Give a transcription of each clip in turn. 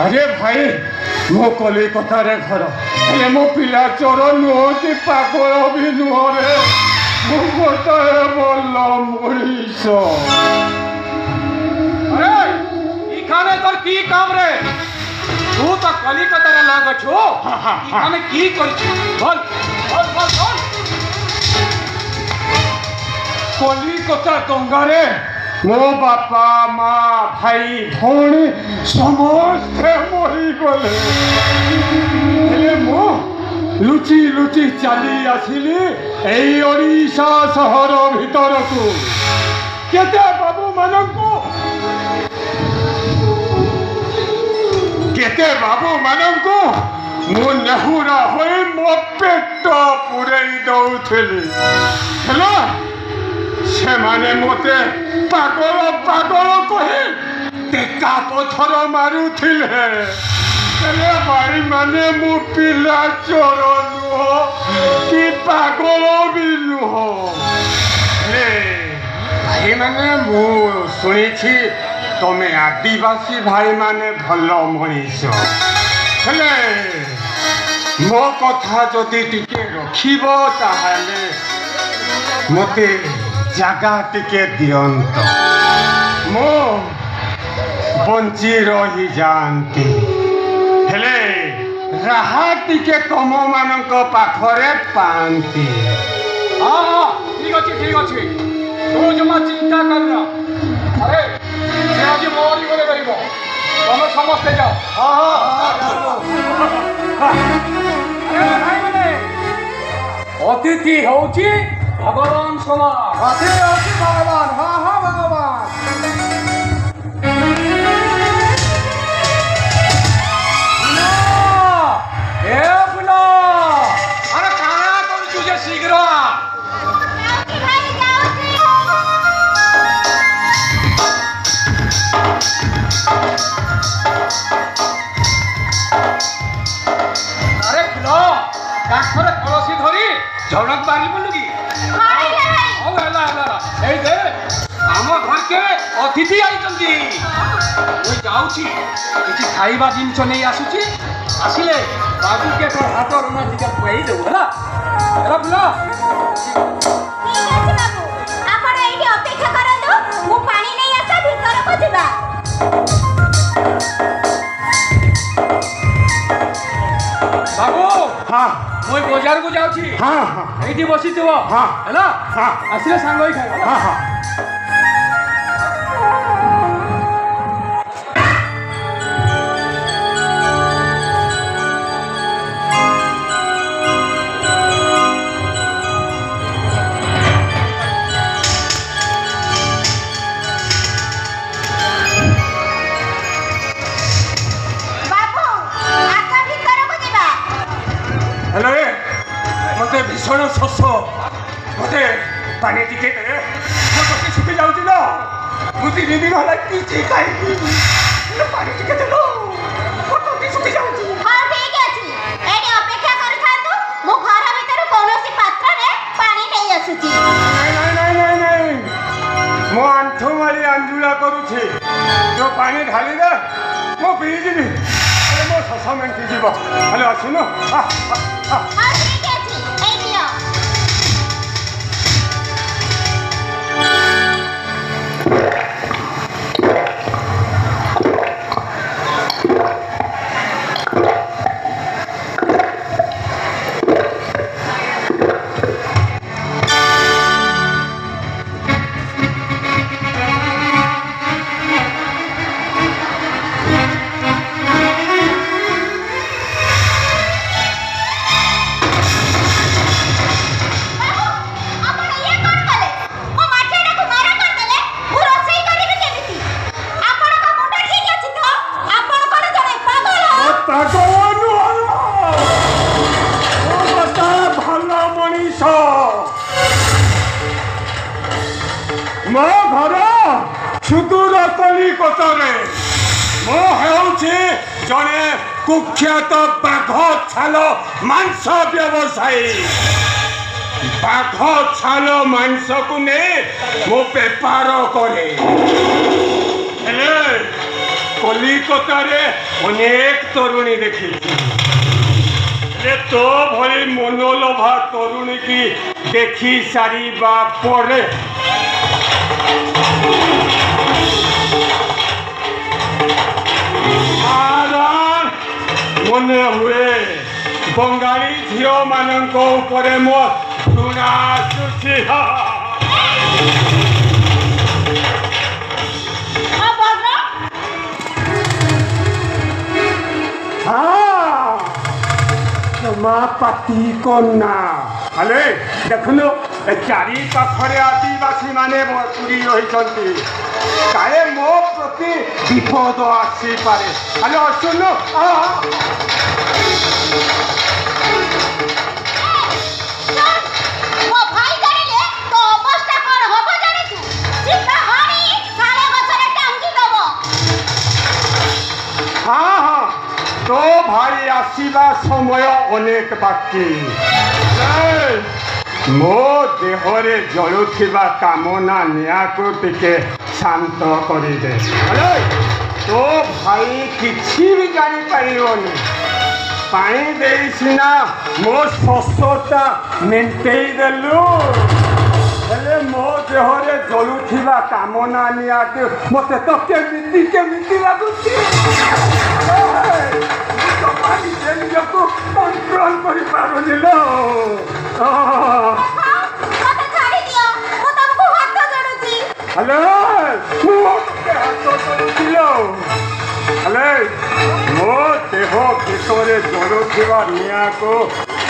अरे भाई मो कलिकतार घर हेले मो पिला चोर नुह कि पागल भी नुह रे मो गोटाए बोल मनीष अरे इखाने তোর কি কাম রে तू तो कलिकतार लोग छो इखाने কি করছিস বল বল বল বল कलिकता दंगारे मो बापा माँ भाई भौणी समस्ते मरी गले हेले मो लुचि लुचि चली आसिली एई ओडिशा सहर भीतर को केते बाबू मानंकु केते बाबू मानंकु मु नेहुरा होई मो पेट पुरई दउथली हेलो से माने मोते पागल पागल कहे टेका पथर मारुथिले हेले भाई माने मु पिला चोर नुह कि पागल भी नुह हे भाई माने मु सुनिछि तमे आदिवासी भाई माने भल मनीष हेले मो कथा जदि टिके रखिब ताहाले मते जगह टिके दियंत मो बंची रही जानती हेले राहा टिके तम मानक पाखरे पांती हाँ ठीक अच्छे तू जमा चिंता करना अरे से आज मोरी बोले करिबो तुम समस्ते जाओ अरे भाई माने अतिथि होची भगवान समान भगवान हाँ हाँ भगवान ए बुला अरे काना करू तुझे शीघ्र अरे बुला काठरे कलसी धरी झड़क बारी बोलुगी आम घर के अतिथि आई जाऊँगी किसी खाइबा जिनस नहीं आसुची आसिले बाबू के तो हाथ रना टिका खुआई देबू है बुला बाबू हाँ मुई बजार को जाऊँगी हाँ हाँ ये बसी थो हाँ है ना हाँ आसिले सांग ही खाए हाँ हाँ हेलो मते भीषण शोष मते पानी टिके दे मो तोके सुखी जाउची ना मु 3 दिन होला किछि खाइ पानी टिके दे लो मो तोके सुखी जाउची हां ठीक अछि एडी अपेक्षा करि थांतु मो घर भीतर कोनोसी पात्र रे पानी नै आसुची नहीं मो आंठो मारी आंजुला करूछि तो पानी ढाली दे मो पी जिबी अरे मो शश मेंटी जीव हेलो आसिनो हां ठीक अछि ए दियो मो घर सुदूर कलिकतारे मो हेउछि जने कुख्यात बाघ छाल मांस व्यवसायी बाघ छाल मांस को ने मो बेपार करे কলিকতারে অনেক তরুণী দেখেছি, ହେଲେ ତୋ ଭଳି ମନୋଲୋଭା ତରୁଣୀ କି ଦେଖି ସାରିବା ପରେ ମନେ ହୁଏ ବଙ୍ଗାଳୀ ଝିଅମାନଙ୍କ ଉପରେ ମୋ ଘୃଣା ଆସୁଛି। মা পাতি কন্যা হলে দেখুন চারি পাখরে আদিবাসী মানে পুরী রয়েছেন, কাଳେ ମୋ ପ୍ରତି ବିପଦ ଆସିପାରେ। ହ୍ୟାଲୋ ଶୁଣ, ମୋ ଭାଇ ଜାଣିଲେ ତୋ ଅବସ୍ଥା କଣ ହବ ଜାଣିଛୁ? ସିଧା ହାଣି ସାଳେ ଗଛରେ ଟାଙ୍ଗି ଦବ। ହଁ ହଁ, ତୋ ଭାଇ ଆସିବା ସମୟ ଅନେକ ବାକି। ମୋ ଦେହରେ ଜଳୁଥିବା କାମନା ନିଆଁକୁ ଟିକେ ଶାନ୍ତ କରିଦେ। ତୋ ଭାଇ କିଛି ବି ଜାଣିପାରିବନି। ପାଣି ଦେଇ ସିନା ମୋ ଶୋଷଟା ମେଣ୍ଟେଇ ଦେଲୁ, ହେଲେ ମୋ ଦେହରେ ଜଳୁଥିବା କାମନା ନିଆଁକୁ ମୋତେ ତ କେମିତି ଲାଗୁଛି। ନିଜେ ନିଜକୁ କଣ୍ଟ୍ରୋଲ କରିପାରୁନି ଲୋ। ମତେ ଛାଡି ଦିଅ, ମୁଁ ତମକୁ ହାତ ଯୋଡୁଛି। ହ୍ୟାଲୋ, ମୁଁ ତୋତେ ହାତ ଧରୁଛି ଲୋ। ହେଲେ ମୋ ଦେହ ଭିତରେ ଜଳୁଥିବା ନିଆଁକୁ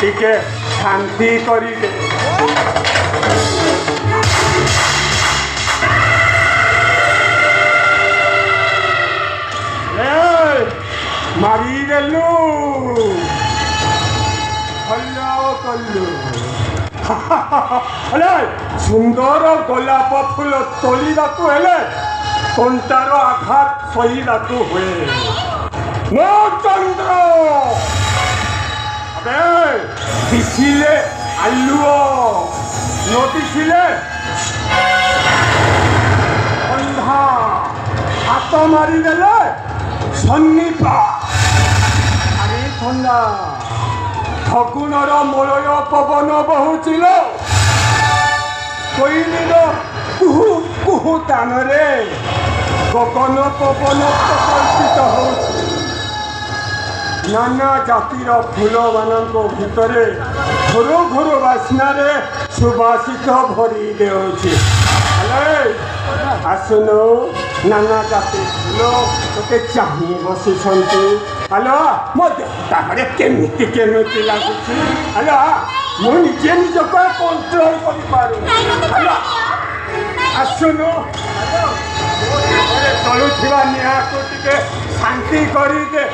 ଟିକେ ଶାନ୍ତି କରିଦେ। ମାରିଦେଲୁ, ଭଲ କଲୁ। ହେଲେ ସୁନ୍ଦର ଗୋଲାପ ଫୁଲ ତୋଳିବାକୁ ହେଲେ କଣ୍ଟାର ଆଘାତ ସହିବାକୁ ହୁଏ। ମୋ ଚନ୍ଦ୍ର ଦିଶିଲେ ଆଲୁଅ, ନ ଦିଶିଲେ ଅନ୍ଧା। ହାତ ମାରିଦେଲେ ସନ୍ନିପା। ଆରେ ଥଣ୍ଡା ଫଗୁଣର ମଳୟ ପବନ ବହୁছিল, କୋଇଲିର କୁହୁ କୁହୁ ତାନରେ ଗଗନ ପବନ ପ୍ରକଳ୍ପିତ ହେଉଛି। ନାନା ଜାତିର ଫୁଲମାନଙ୍କ ଭିତରେ ଘୁରୁ ଘୁରୁ ବାସ୍ନାରେ ସୁବାସିତ ଭରି ଦେଉଛି। ହେଲେ ଆସୁନୁ, ନାନା ଜାତି ଫୁଲ ତୋତେ ଚାହିଁ ବସିଛନ୍ତି। ହ୍ୟାଲୋ, ମୋ ଦେହଟା କେମିତି ଲାଗୁଛି। ହ୍ୟାଲୋ, ମୁଁ ନିଜେ ନିଜକୁ କଣ୍ଟ୍ରୋଲ କରିପାରୁନି। ହ୍ୟାଲୋ ଆସୁନୁ, ଚଳୁଥିବା ନିଆଁକୁ ଟିକେ ଶାନ୍ତି କରିଦେ।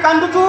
କାନ୍ଦୁଛୁ